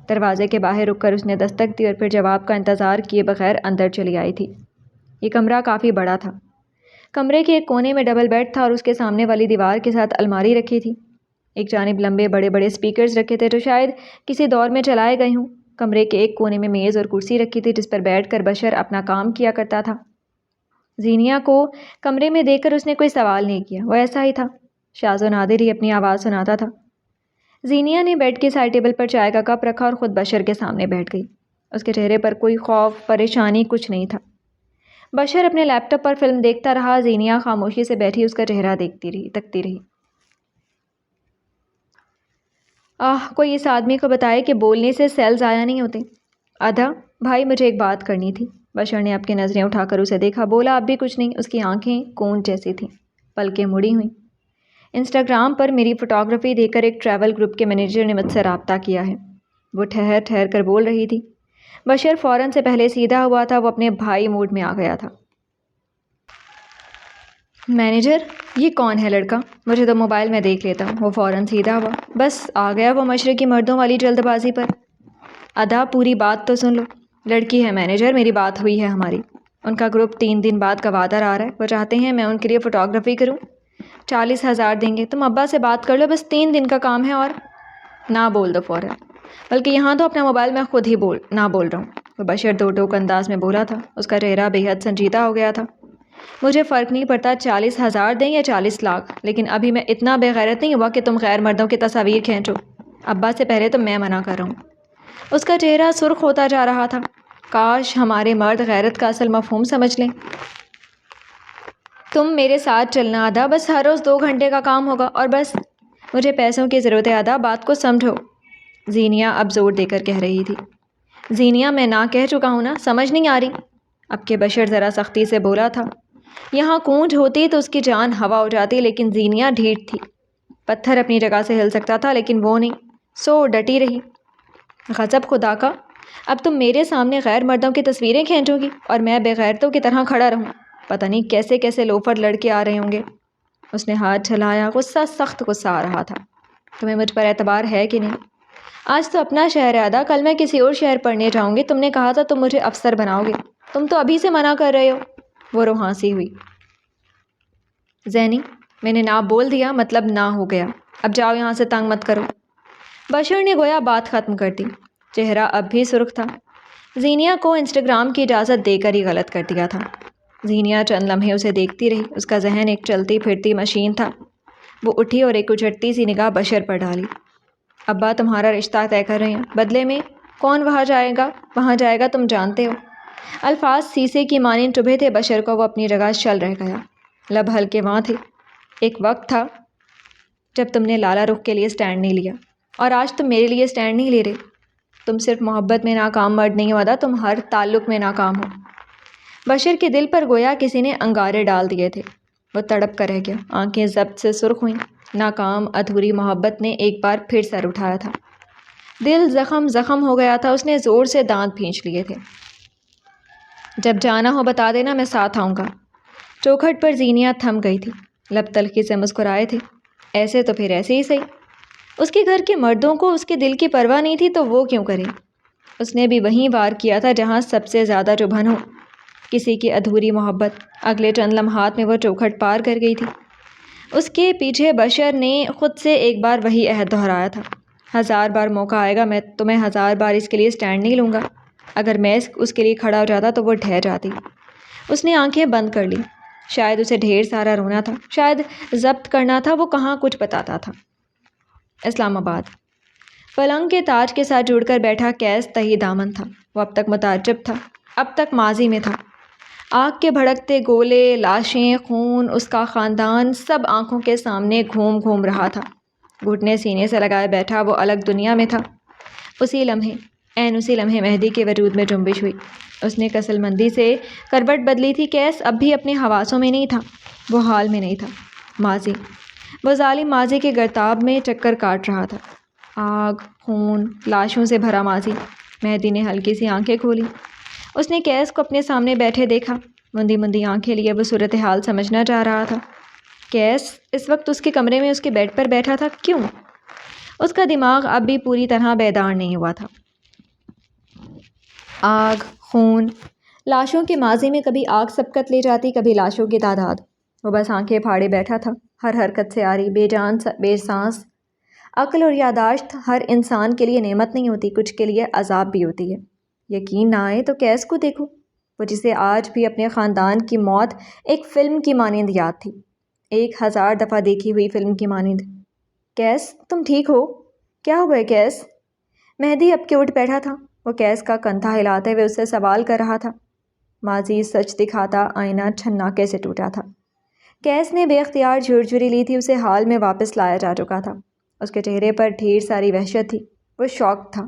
دروازے کے باہر رک کر اس نے دستک دی اور پھر جواب کا انتظار کیے بغیر اندر چلی آئی تھی۔ یہ کمرہ کافی بڑا تھا۔ کمرے کے ایک کونے میں ڈبل بیڈ تھا اور اس کے سامنے والی دیوار کے ساتھ الماری رکھی تھی۔ ایک جانب لمبے بڑے بڑے اسپیکرز رکھے تھے جو شاید کسی دور میں چلائے گئے ہوں۔ کمرے کے ایک کونے میں میز اور کرسی رکھی تھی جس پر بیٹھ کر بشر اپنا کام کیا کرتا تھا۔ زینیہ کو کمرے میں دیکھ کر اس نے کوئی سوال نہیں کیا، وہ ایسا ہی تھا، شاذ و نادر ہی اپنی آواز سناتا تھا۔ زینیہ نے بیڈ کے سائڈ ٹیبل پر چائے کا کپ رکھا اور خود بشر کے سامنے بیٹھ گئی۔ اس کے چہرے پر کوئی خوف، پریشانی کچھ نہیں تھا۔ بشر اپنے لیپ ٹاپ پر فلم دیکھتا رہا، زینیہ خاموشی سے بیٹھی اس کا چہرہ تکتی رہی۔ کوئی اس آدمی کو بتائے کہ بولنے سے سیل ضائع نہیں ہوتے۔ آدھا، بھائی مجھے ایک بات کرنی تھی۔ بشر نے اپنی نظریں اٹھا کر اسے دیکھا، بولا اب بھی کچھ نہیں۔ اس کی آنکھیں کونچ جیسی تھیں، پلکیں مڑی ہوئیں۔ انسٹاگرام پر میری فوٹوگرافی دیکھ کر ایک ٹریول گروپ کے مینیجر نے مجھ سے رابطہ کیا ہے۔ وہ ٹھہر کر بول رہی تھی۔ بشر فوراً سے پہلے سیدھا ہوا تھا، وہ اپنے بھائی موڈ میں آ گیا تھا۔ مینیجر یہ کون ہے لڑکا؟ مجھے تو موبائل میں دیکھ لیتا، وہ فوراً سیدھا ہوا۔ بس آ گیا وہ مشرقی مردوں والی جلد بازی پر۔ ادا پوری بات تو سن لو۔ لڑکی ہے مینیجر، میری بات ہوئی ہے ہماری، ان کا گروپ 3 دن بعد گوادر آ رہا ہے، وہ چاہتے ہیں میں ان کے لیے فوٹوگرافی کروں، 40,000 دیں گے، تم ابا سے بات کر لو، بس 3 دن کا کام ہے۔ اور نہ بول دو فوراً، بلکہ یہاں تو اپنا موبائل میں خود ہی نہ بول رہا ہوں، وہ بشر دو ٹوک انداز میں بولا تھا، اس کا چہرہ بے حد سنجیدہ ہو گیا تھا۔ مجھے فرق نہیں پڑتا 40,000 دیں یا 40 لاکھ، لیکن ابھی میں اتنا بے غیرت نہیں ہوا کہ تم غیر مردوں کی تصاویر کھینچو، ابا سے پہلے تو میں منع کر رہا ہوں۔ اس کا چہرہ سرخ ہوتا جا رہا تھا۔ کاش ہمارے مرد غیرت کا اصل مفہوم سمجھ لیں۔ تم میرے ساتھ چلنا آدھا، بس ہر روز 2 گھنٹے کا کام ہوگا، اور بس مجھے پیسوں کی ضرورت ہے آدھا، بات کو سمجھو، زینیا اب زور دے کر کہہ رہی تھی۔ زینیا میں نہ کہہ چکا ہوں نا، سمجھ نہیں آ رہی؟ اب کے بشر ذرا سختی سے بولا تھا۔ یہاں کونج ہوتی تو اس کی جان ہوا ہو جاتی، لیکن زینیا ڈھیٹ تھی، پتھر اپنی جگہ سے ہل سکتا تھا لیکن وہ نہیں، سو ڈٹی رہی۔ غضب خدا کا، اب تم میرے سامنے غیر مردوں کی تصویریں کھینچو گی اور میں بے غیرتوں کی طرح کھڑا رہوں؟ پتہ نہیں کیسے کیسے لوفر لڑکے آ رہے ہوں گے۔ اس نے ہاتھ جھلایا، غصہ سخت غصہ آ رہا تھا۔ تمہیں مجھ پر اعتبار ہے کہ نہیں؟ آج تو اپنا شہر ہے آدھا، کل میں کسی اور شہر پڑھنے جاؤں گی، تم نے کہا تھا تم مجھے افسر بناؤ گے، تم تو ابھی سے منع کر رہے ہو۔ وہ روحانسی ہوئی۔ زینی، میں نے نہ بول دیا مطلب نہ ہو گیا، اب جاؤ یہاں سے، تنگ مت کرو۔ بشر نے گویا بات ختم کر دی، چہرہ اب بھی سرخ تھا۔ زینیا کو انسٹاگرام کی اجازت دے کر ہی غلط کر دیا تھا۔ زینیا چند لمحے اسے دیکھتی رہی، اس کا ذہن ایک چلتی پھرتی مشین تھا۔ وہ اٹھی اور ایک اچھٹتی سی نگاہ بشر پر ڈالی۔ ابا تمہارا رشتہ طے کر رہے ہیں، بدلے میں کون وہاں جائے گا تم جانتے ہو۔ الفاظ سیسے کی مانند چبھے تھے بشر کو، وہ اپنی جگہ شل رہ گیا، لب ہلکے وہاں تھے۔ ایک وقت تھا جب تم نے لالا رخ کے لیے سٹینڈ نہیں لیا، اور آج تم میرے لیے سٹینڈ نہیں لے رہے۔ تم صرف محبت میں ناکام مرد نہیں ہو آدھا، تم ہر تعلق میں ناکام ہو۔ بشر کے دل پر گویا کسی نے انگارے ڈال دیے تھے، وہ تڑپ کر رہ گیا، آنکھیں ضبط سے سرخ ہوئیں۔ ناکام ادھوری محبت نے ایک بار پھر سر اٹھایا تھا، دل زخم ہو گیا تھا، اس نے زور سے دانت بھینچ لیے تھے۔ جب جانا ہو بتا دینا، میں ساتھ آؤں گا۔ چوکھٹ پر زینیا تھم گئی تھی، لب تلخی سے مسکرائے تھے۔ ایسے تو پھر ایسے ہی صحیح، اس کے گھر کے مردوں کو اس کے دل کی پرواہ نہیں تھی تو وہ کیوں کرے؟ اس نے بھی وہیں وار کیا تھا جہاں سب سے زیادہ چبھن ہو، کسی کی ادھوری محبت۔ اگلے چند لمحات میں وہ چوکھٹ پار کر گئی تھی۔ اس کے پیچھے بشر نے خود سے ایک بار وہی عہد دہرایا تھا، 1000 بار موقع آئے گا، میں تمہیں 1000 بار اس کے لیے سٹینڈ نہیں لوں گا۔ اگر میں اس کے لیے کھڑا ہو جاتا تو وہ ڈھہ جاتی۔ اس نے آنکھیں بند کر لی، شاید اسے ڈھیر سارا رونا تھا، شاید ضبط کرنا تھا، وہ کہاں کچھ بتاتا تھا۔ اسلام آباد۔ پلنگ کے تاج کے ساتھ جڑ کر بیٹھا کیس تہی دامن تھا، وہ اب تک متعجب تھا، اب تک ماضی میں تھا۔ آگ کے بھڑکتے گولے، لاشیں، خون، اس کا خاندان، سب آنکھوں کے سامنے گھوم رہا تھا۔ گھٹنے سینے سے لگائے بیٹھا وہ الگ دنیا میں تھا۔ اسی لمحے مہدی کے وجود میں جنبش ہوئی، اس نے کسل مندی سے کروٹ بدلی تھی۔ کیس اب بھی اپنے حواسوں میں نہیں تھا، وہ حال میں نہیں تھا۔ ماضی، وہ ظالم ماضی کے گرتاب میں چکر کاٹ رہا تھا، آگ، خون، لاشوں سے بھرا ماضی۔ مہدی نے ہلکی سی آنکھیں کھولی، اس نے کیس کو اپنے سامنے بیٹھے دیکھا، مندی آنکھیں لیے وہ صورتحال سمجھنا چاہ رہا تھا۔ کیس اس وقت اس کے کمرے میں اس کے بیڈ پر بیٹھا تھا، کیوں؟ اس کا دماغ اب بھی پوری طرح بیدار نہیں ہوا تھا۔ آگ، خون، لاشوں کے ماضی میں کبھی آگ سبقت لے جاتی، کبھی لاشوں کی تعداد۔ وہ بس آنکھیں پھاڑے بیٹھا تھا، ہر حرکت سے آری، بے سانس۔ عقل اور یاداشت ہر انسان کے لیے نعمت نہیں ہوتی، کچھ کے لیے عذاب بھی ہوتی ہے۔ یقین نہ آئے تو کیس کو دیکھو، وہ جسے آج بھی اپنے خاندان کی موت ایک فلم کی مانند یاد تھی، 1000 دفعہ دیکھی ہوئی فلم کی مانند۔ کیس، تم ٹھیک ہو؟ کیا ہوا ہے کیس؟ مہدی اب کے اٹھ بیٹھا تھا، وہ کیس کا کندھا ہلاتے ہوئے اس سے سوال کر رہا تھا۔ ماضی سچ دکھاتا آئینہ چھناکے سے ٹوٹا تھا۔ کیس نے بے اختیار جھرجھری لی تھی، اسے حال میں واپس لایا جا چکا تھا۔ اس کے چہرے پر ڈھیر ساری وحشت تھی، وہ شاک تھا۔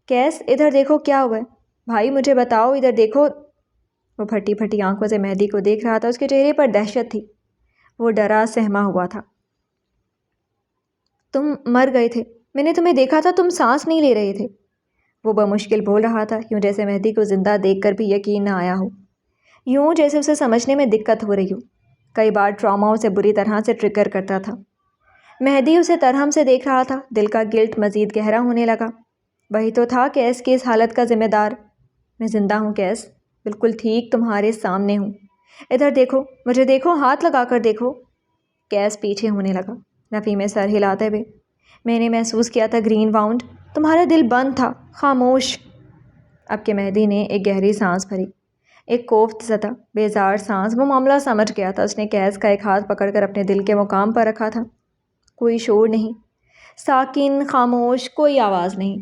کیس، ادھر دیکھو، کیا ہوا ہے؟ بھائی مجھے بتاؤ، ادھر دیکھو۔ وہ پھٹی آنکھوں سے مہدی کو دیکھ رہا تھا، اس کے چہرے پر دہشت تھی، وہ ڈرا سہما ہوا تھا۔ تم مر گئے تھے، میں نے تمہیں دیکھا تھا، تم سانس نہیں لے رہے تھے۔ وہ بمشکل بول رہا تھا، یوں جیسے مہدی کو زندہ دیکھ کر بھی یقین نہ آیا ہو، یوں جیسے اسے سمجھنے میں دقت ہو رہی ہو۔ کئی بار ٹراما اسے بری طرح سے ٹرگر کرتا تھا۔ مہدی اسے ترہم سے دیکھ رہا تھا۔ دل کا گلٹ مزید گہرا ہونے لگا۔ وہی تو تھا کیس کی اس حالت کا ذمہ دار۔ میں زندہ ہوں کیس، بالکل ٹھیک تمہارے سامنے ہوں۔ ادھر دیکھو، مجھے دیکھو، ہاتھ لگا کر دیکھو۔ کیس پیچھے ہونے لگا، نفی میں سر ہلاتے ہوئے۔ میں نے محسوس کیا تھا گرین باؤنڈ، تمہارا دل بند تھا، خاموش۔ اب کہ مہدی نے ایک گہری سانس بھری، ایک کوفت زدہ بیزار سانس۔ وہ معاملہ سمجھ گیا تھا۔ اس نے کیس کا ایک ہاتھ پکڑ کر اپنے دل کے مقام پر رکھا تھا۔ کوئی شور نہیں، ساکن، خاموش، کوئی آواز نہیں۔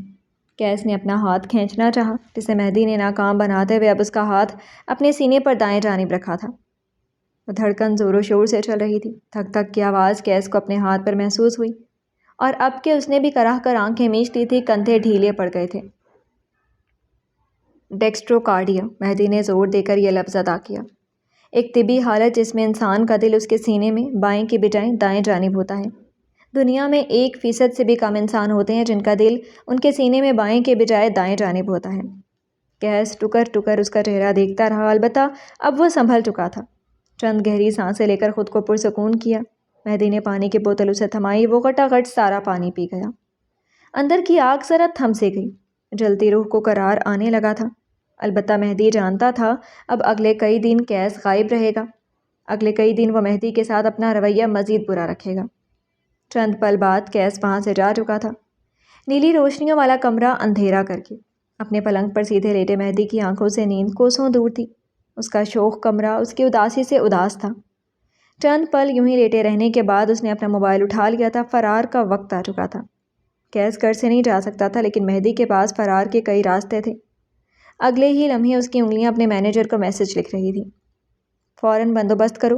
کیس نے اپنا ہاتھ کھینچنا چاہا، جسے مہدی نے ناکام بناتے ہوئے اب اس کا ہاتھ اپنے سینے پر دائیں جانب رکھا تھا۔ وہ دھڑکن زور و شور سے چل رہی تھی۔ تھک تھک کی آواز کیس کو اپنے ہاتھ پر محسوس ہوئی، اور اب کہ اس نے بھی کراہ کر آنکھیں میچ لی تھی، کندھے ڈھیلے پڑ گئے تھے۔ ڈیکسٹروکارڈیا، مہدی نے زور دے کر یہ لفظ ادا کیا۔ ایک طبی حالت جس میں انسان کا دل اس کے سینے میں بائیں کی بجائے دائیں جانب ہوتا ہے۔ دنیا میں 1% سے بھی کم انسان ہوتے ہیں جن کا دل ان کے سینے میں بائیں کے بجائے دائیں جانب ہوتا ہے۔ کیس ٹکر ٹکر اس کا چہرہ دیکھتا رہا، البتہ اب وہ سنبھل چکا تھا۔ چند گہری سانسیں لے کر خود کو پرسکون کیا۔ مہدی نے پانی کی بوتل اسے تھمائی، وہ گھٹا گھٹ سارا پانی پی گیا۔ اندر کی آگ ذرا تھم سے گئی، جلتی روح کو قرار آنے لگا تھا۔ البتہ مہدی جانتا تھا اب اگلے کئی دن کیس غائب رہے گا۔ اگلے کئی دن وہ مہدی کے ساتھ اپنا رویہ مزید برا رکھے گا۔ چند پل بعد کیس وہاں سے جا چکا تھا، نیلی روشنیوں والا کمرہ اندھیرا کر کے۔ اپنے پلنگ پر سیدھے لیٹے مہدی کی آنکھوں سے نیند کوسوں دور تھی۔ اس کا شوخ کمرہ اس کی اداسی سے اداس تھا۔ چند پل یوں ہی لیٹے رہنے کے بعد اس نے اپنا موبائل اٹھا لیا تھا۔ فرار کا وقت آ چکا تھا۔ کیس گھر سے نہیں جا سکتا تھا، لیکن مہدی کے پاس فرار کے کئی راستے تھے۔ اگلے ہی لمحے اس کی انگلیاں اپنے مینیجر کو میسج لکھ رہی تھیں۔ فوراً بندوبست کرو،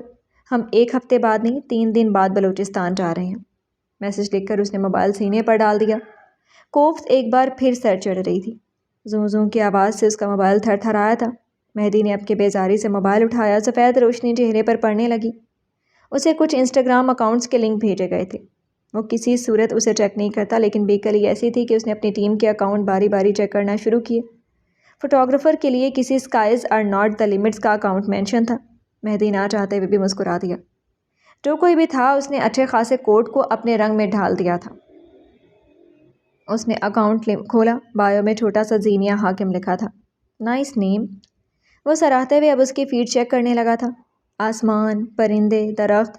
ہم 1 ہفتے بعد نہیں 3 دن بعد بلوچستان جا رہے ہیں۔ میسج لکھ کر اس نے موبائل سینے پر ڈال دیا۔ کوفت ایک بار پھر سر چڑھ رہی تھی۔ زوں زوں کی آواز سے اس کا موبائل تھر تھر آیا تھا۔ مہدی نے اب کے بیزاری سے موبائل اٹھایا، سفید روشنی چہرے پر پڑنے لگی۔ اسے کچھ انسٹاگرام اکاؤنٹس کے لنک بھیجے گئے تھے۔ وہ کسی صورت اسے چیک نہیں کرتا، لیکن بیکلی ایسی تھی کہ اس نے اپنی ٹیم کے اکاؤنٹ باری باری چیک کرنا شروع کیے۔ فوٹوگرافر کے لیے کسی skies are not the limits کا اکاؤنٹ مینشن تھا۔ مہدی نہ چاہتے ہوئے بھی مسکرا دیا۔ جو کوئی بھی تھا، اس نے اچھے خاصے کوٹ کو اپنے رنگ میں ڈھال دیا تھا۔ اس نے اکاؤنٹ کھولا، بایو میں چھوٹا سا زینیہ حاکم لکھا تھا۔ نائس نیم۔ وہ سراہتے ہوئے اب اس کی فیڈ چیک کرنے لگا تھا۔ آسمان، پرندے، درخت،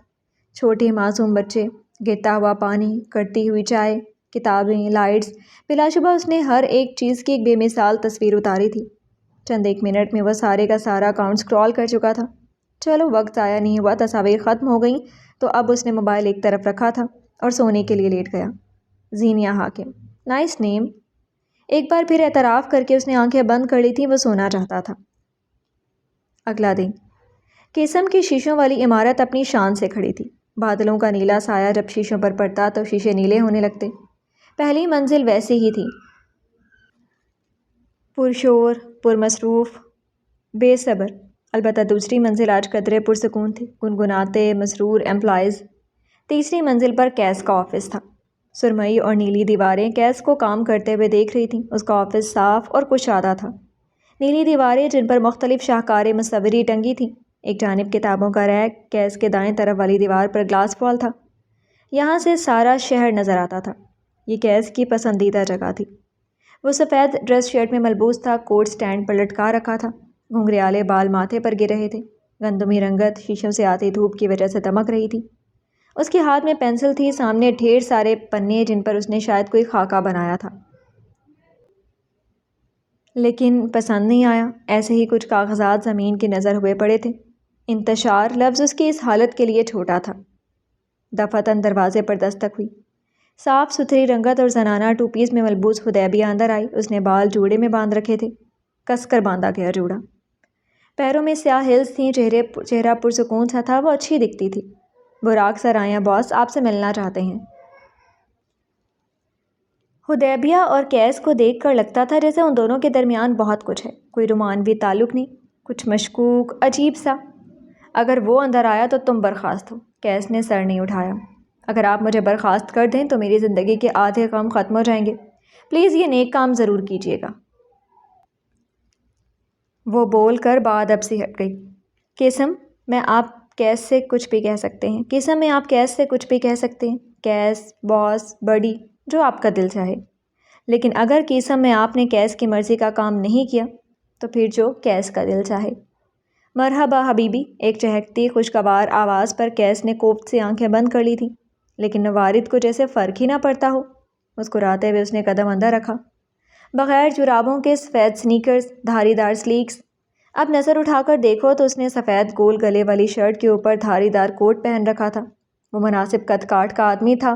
چھوٹے معصوم بچے، گرتا ہوا پانی، کڑتی ہوئی چائے، کتابیں، لائٹس، بلا شبہ اس نے ہر ایک چیز کی ایک بے مثال تصویر اتاری تھی۔ چند ایک منٹ میں وہ سارے کا سارا اکاؤنٹ سکرول کر چکا تھا۔ چلو وقت ضائع نہیں ہوا، تصاویر ختم ہو گئیں تو اب اس نے موبائل ایک طرف رکھا تھا اور سونے کے لیے لیٹ گیا۔ زینیہ حاکم، نائس نیم۔ ایک بار پھر اعتراف کر کے اس نے آنکھیں بند کر لی تھیں، وہ سونا چاہتا تھا۔ اگلا دن قسم کی شیشوں والی عمارت اپنی شان سے کھڑی تھی۔ بادلوں کا نیلا سایہ جب شیشوں پر پڑتا تو شیشے نیلے ہونے لگتے۔ پہلی منزل ویسی ہی تھی، پرشور، پرمصروف، بے صبر۔ البتہ دوسری منزل آج قدرے پرسکون تھی، گنگناتے مسرور امپلائیز۔ تیسری منزل پر کیس کا آفس تھا۔ سرمئی اور نیلی دیواریں کیس کو کام کرتے ہوئے دیکھ رہی تھیں۔ اس کا آفس صاف اور کشادہ تھا۔ نیلی دیواریں جن پر مختلف شاہکار مصوری ٹنگی تھیں۔ ایک جانب کتابوں کا ریک، کیس کے دائیں طرف والی دیوار پر گلاس وال تھا۔ یہاں سے سارا شہر نظر آتا تھا۔ یہ کیس کی پسندیدہ جگہ تھی۔ وہ سفید ڈریس شرٹ میں ملبوس تھا، کوٹ سٹینڈ پر لٹکا رکھا تھا، گھنگریالے بال ماتھے پر گر رہے تھے، گندمی رنگت شیشوں سے آتی دھوپ کی وجہ سے دمک رہی تھی۔ اس کے ہاتھ میں پینسل تھی، سامنے ڈھیر سارے پنے جن پر اس نے شاید کوئی خاکہ بنایا تھا، لیکن پسند نہیں آیا۔ ایسے ہی کچھ کاغذات زمین کی نظر ہوئے پڑے تھے۔ انتشار لفظ اس کی اس حالت کے لیے چھوٹا تھا۔ دفعتاً دروازے پر دستک ہوئی۔ صاف ستھری رنگت اور زنانہ ٹو پیس میں ملبوس حدیبیہ اندر آئی۔ اس نے بال جوڑے میں باندھ رکھے تھے، کس کر باندھا گیا جوڑا۔ پیروں میں سیاہ ہیلز تھیں، چہرہ پرسکون سا تھا، وہ اچھی دکھتی تھی۔ براق سر آئیں باس، آپ سے ملنا چاہتے ہیں۔ حدیبیہ اور کیس کو دیکھ کر لگتا تھا جیسے ان دونوں کے درمیان بہت کچھ ہے، کوئی رومانوی تعلق نہیں، کچھ مشکوک، عجیب سا۔ اگر وہ اندر آیا تو تم برخاست ہو۔ کیس نے سر نہیں اٹھایا۔ اگر آپ مجھے برخاست کر دیں تو میری زندگی کے آدھے غم ختم ہو جائیں گے۔ پلیز یہ نیک کام ضرور کیجیے گا۔ وہ بول کر بادب سی ہٹ گئی۔ قسم، میں آپ کیس سے کچھ بھی کہہ سکتے ہیں، قسم میں آپ کیس سے کچھ بھی کہہ سکتے ہیں، کیس، باس، بڑی، جو آپ کا دل چاہے۔ لیکن اگر قسم میں آپ نے کیس کی مرضی کا کام نہیں کیا تو پھر جو کیس کا دل چاہے۔ مرحبا حبیبی، ایک چہکتی خوشگوار آواز پر کیس نے کوفت سے آنکھیں بند کر لی تھیں، لیکن نوارد کو جیسے فرق ہی نہ پڑتا ہو۔ مسکراتے ہوئے اس نے قدم اندر رکھا۔ بغیر جرابوں کے سفید سنیکرز، دھاری دار سلیکس۔ اب نظر اٹھا کر دیکھو تو اس نے سفید گول گلے والی شرٹ کے اوپر دھاری دار کوٹ پہن رکھا تھا۔ وہ مناسب قد کاٹ کا آدمی تھا۔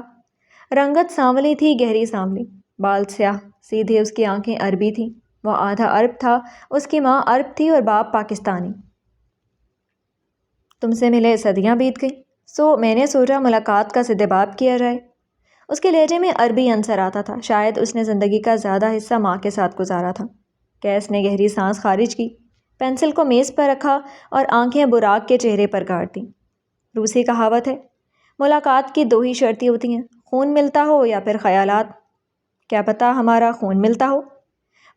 رنگت سانولی تھی، گہری سانولی، بال سیاہ، سیدھے، اس کی آنکھیں عربی تھیں۔ وہ آدھا عرب تھا، اس کی ماں عرب تھی اور باپ پاکستانی۔ تم سے ملے صدیاں بیت گئیں، سو میں نے سوچا ملاقات کا سدباب کیا جائے۔ اس کے لہجے میں عربی عنصر آتا تھا، شاید اس نے زندگی کا زیادہ حصہ ماں کے ساتھ گزارا تھا۔ کیس نے گہری سانس خارج کی، پینسل کو میز پر رکھا اور آنکھیں براق کے چہرے پر گاڑ دیں۔ روسی کہاوت ہے، ملاقات کی 2 ہی شرطیں ہوتی ہیں، خون ملتا ہو یا پھر خیالات۔ کیا پتہ ہمارا خون ملتا ہو؟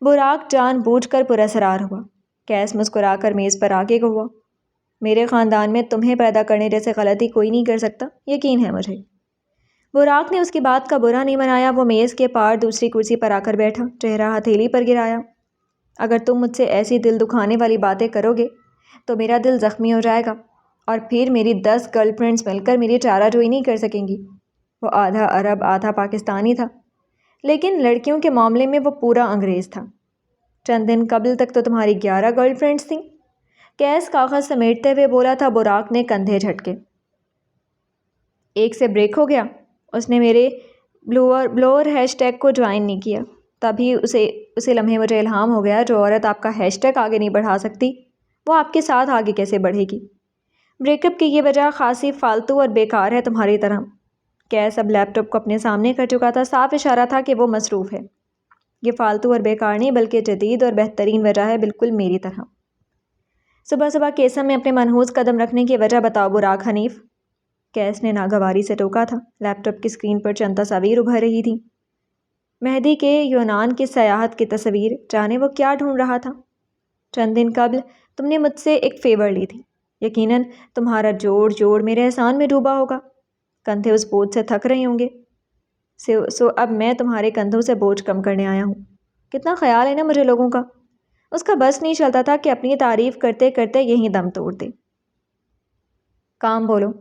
براق جان بوجھ کر پراسرار ہوا۔ کیس مسکرا کر میز پر آگے کو ہوا۔ میرے خاندان میں تمہیں پیدا کرنے جیسے غلطی کوئی نہیں کر سکتا، یقین ہے مجھے۔ براق نے اس کی بات کا برا نہیں منایا۔ وہ میز کے پار دوسری کرسی پر آ کر بیٹھا، چہرہ ہتھیلی پر گرایا۔ اگر تم مجھ سے ایسی دل دکھانے والی باتیں کرو گے تو میرا دل زخمی ہو جائے گا، اور پھر میری 10 گرل فرینڈز مل کر میری چارہ جوئی نہیں کر سکیں گی۔ وہ آدھا عرب آدھا پاکستانی تھا، لیکن لڑکیوں کے معاملے میں وہ پورا انگریز تھا۔ چند دن قبل تک تو تمہاری 11 گرل فرینڈز تھیں۔ کیس کاغذ سمیٹتے ہوئے بولا تھا۔ براق نے کندھے جھٹکے۔ ایک سے بریک ہو گیا۔ اس نے میرے بلوور ہیش ٹیگ کو جوائن نہیں کیا۔ تبھی اسے لمحے مجھے الہام ہو گیا، جو عورت آپ کا ہیش ٹیگ آگے نہیں بڑھا سکتی وہ آپ کے ساتھ آگے کیسے بڑھے گی؟ بریک اپ کی یہ وجہ خاصی فالتو اور بیکار ہے تمہاری طرح۔ کیس اب لیپ ٹاپ کو اپنے سامنے کر چکا تھا، صاف اشارہ تھا کہ وہ مصروف ہے۔ یہ فالتو اور بیکار نہیں بلکہ جدید اور بہترین وجہ ہے، بالکل میری طرح۔ صبح صبح کیسم میں اپنے منحوس قدم رکھنے کی وجہ بتاؤ براق حنیف، کیس نے ناگواری سے ٹوکا تھا۔ لیپ ٹاپ کی اسکرین پر چند تصاویر ابھر رہی تھیں۔ مہدی کے یونان کی سیاحت کی تصویر، جانے وہ کیا ڈھونڈ رہا تھا۔ چند دن قبل تم نے مجھ سے ایک فیور لی تھی، یقیناً تمہارا جوڑ میرے احسان میں ڈوبا ہوگا۔ کندھے اس بوجھ سے تھک رہے ہوں گے، سو اب میں تمہارے کندھوں سے بوجھ کم کرنے آیا ہوں۔ کتنا خیال ہے نا مجھے لوگوں کا۔ اس کا بس نہیں چلتا تھا کہ اپنی تعریف کرتے کرتے یہیں دم توڑ دے۔ کام بولو۔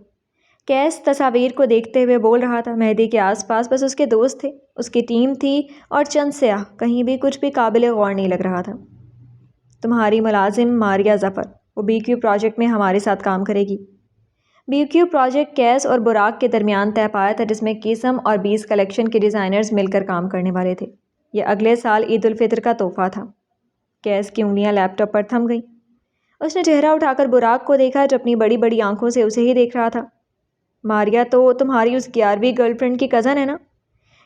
کیس تصاویر کو دیکھتے ہوئے بول رہا تھا۔ مہدی کے آس پاس بس اس کے دوست تھے، اس کی ٹیم تھی اور چند سیاح، کہیں بھی کچھ بھی قابل غور نہیں لگ رہا تھا۔ تمہاری ملازم ماریہ ظفر، وہ BQ پروجیکٹ میں ہمارے ساتھ کام کرے گی۔ BQ پروجیکٹ کیس اور براق کے درمیان طے پایا تھا، جس میں قسم اور 20 کلیکشن کے ڈیزائنرز مل کر کام کرنے والے تھے۔ یہ اگلے سال عید الفطر کا تحفہ تھا۔ کیس کی انگلیاں لیپ ٹاپ پر تھم گئیں۔ اس نے چہرہ اٹھا کر براق کو دیکھا، جو اپنی بڑی بڑی آنکھوں سے اسے ہی دیکھ رہا تھا۔ ماریہ تو تمہاری اس 11ویں گرل فرینڈ کی کزن ہے نا؟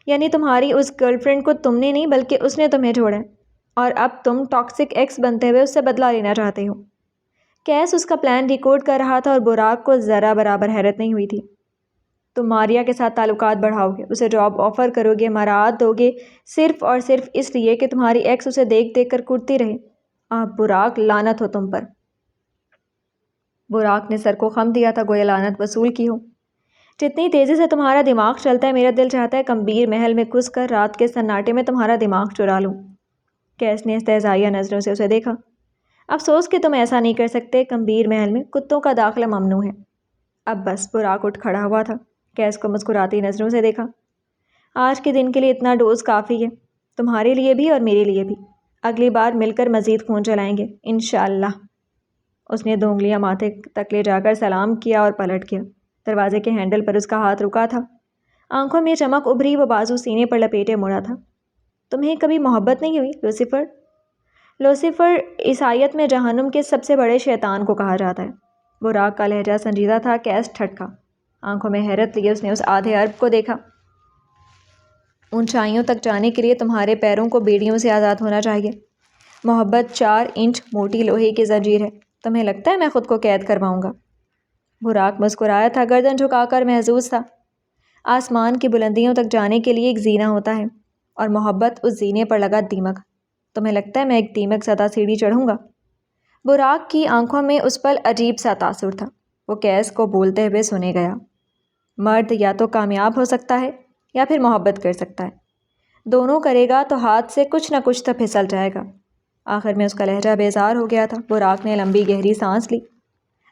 یعنی تمہاری اس گرل فرینڈ کو تم نے نہیں بلکہ اس نے تمہیں چھوڑا ہے، اور اب تم ٹاکسک ایکس بنتے ہوئے اس سے بدلہ لینا چاہتے ہو۔ کیس اس کا پلان ڈیکوڈ کر رہا تھا اور براق کو ذرا برابر حیرت نہیں ہوئی تھی۔ تم ماریہ کے ساتھ تعلقات بڑھاؤ گے، اسے جاب آفر کرو گے، مراعات دو گے، صرف اور صرف اس لیے کہ تمہاری ایکس اسے دیکھ دیکھ کر کڑتی رہے۔ براق، لعنت ہو تم پر۔ براق نے سر کو خم دیا تھا، گویا لعنت وصول کی ہو۔ جتنی تیزی سے تمہارا دماغ چلتا ہے، میرا دل چاہتا ہے کمبیر محل میں گھس کر رات کے سناٹے میں تمہارا دماغ چرا لوں۔ کیس نے استہزائیہ نظروں سے اسے دیکھا۔ افسوس کہ تم ایسا نہیں کر سکتے، کمبیر محل میں کتوں کا داخلہ ممنوع ہے۔ اب بس۔ براق اٹھ کھڑا ہوا تھا، کیس کو مسکراتی نظروں سے دیکھا۔ آج کے دن کے لیے اتنا ڈوز کافی ہے، تمہارے لیے بھی اور میرے لیے بھی۔ اگلی بار مل کر مزید خون چلائیں گے انشاءاللہ۔ اس نے 2 انگلیاں ماتھے تک لے جا کر سلام کیا اور پلٹ گیا۔ دروازے کے ہینڈل پر اس کا ہاتھ رکا تھا، آنکھوں میں چمک ابھری، وہ بازو سینے پر لپیٹے مڑا تھا۔ تمہیں کبھی محبت نہیں ہوئی لوسیفر؟ لوسیفر عیسائیت میں جہنم کے سب سے بڑے شیطان کو کہا جاتا ہے۔ براق کا لہجہ سنجیدہ تھا۔ کیس ٹھٹکا، آنکھوں میں حیرت لیے اس نے اس آدھے عرب کو دیکھا۔ اونچائیوں تک جانے کے لیے تمہارے پیروں کو بیڑیوں سے آزاد ہونا چاہیے۔ محبت 4 انچ موٹی لوہے کی زنجیر ہے، تمہیں لگتا ہے میں خود کو قید کرواؤں گا؟ براق مسکرایا تھا، گردن جھکا کر محظوظ تھا۔ آسمان کی بلندیوں تک جانے کے لیے ایک زینہ ہوتا ہے، اور محبت اس زینے پر لگا دیمک۔ تمہیں لگتا ہے میں ایک دیمک زدہ سیڑھی چڑھوں گا؟ براق کی آنکھوں میں اس پل عجیب سا تاثر تھا۔ وہ کیس کو بولتے ہوئے سنے گیا۔ مرد یا تو کامیاب ہو سکتا ہے یا پھر محبت کر سکتا ہے، دونوں کرے گا تو ہاتھ سے کچھ نہ کچھ تو پھسل جائے گا۔ آخر میں اس کا لہجہ بیزار ہو گیا تھا۔ براق نے لمبی گہری سانس لی۔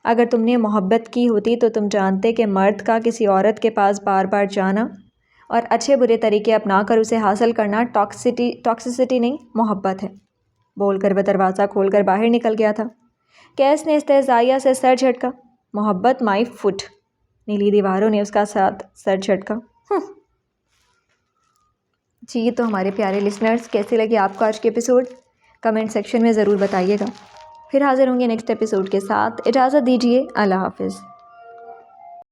اگر تم نے محبت کی ہوتی تو تم جانتے کہ مرد کا کسی عورت کے پاس بار بار جانا اور اچھے برے طریقے اپنا کر اسے حاصل کرنا ٹاکسیسٹی نہیں، محبت ہے۔ بول کر وہ دروازہ کھول کر باہر نکل گیا تھا۔ کیس نے استہزائیہ سے سر جھٹکا۔ محبت مائی فٹ۔ نیلی دیواروں نے اس کا ساتھ سر جھٹکا۔ جی تو ہمارے پیارے لسنرز، کیسے لگے آپ کو آج کے ایپیسوڈ؟ کمنٹ سیکشن میں ضرور بتائیے گا۔ پھر حاضر ہوں گے نیکسٹ ایپیسوڈ کے ساتھ۔ اجازت دیجیے، اللہ حافظ۔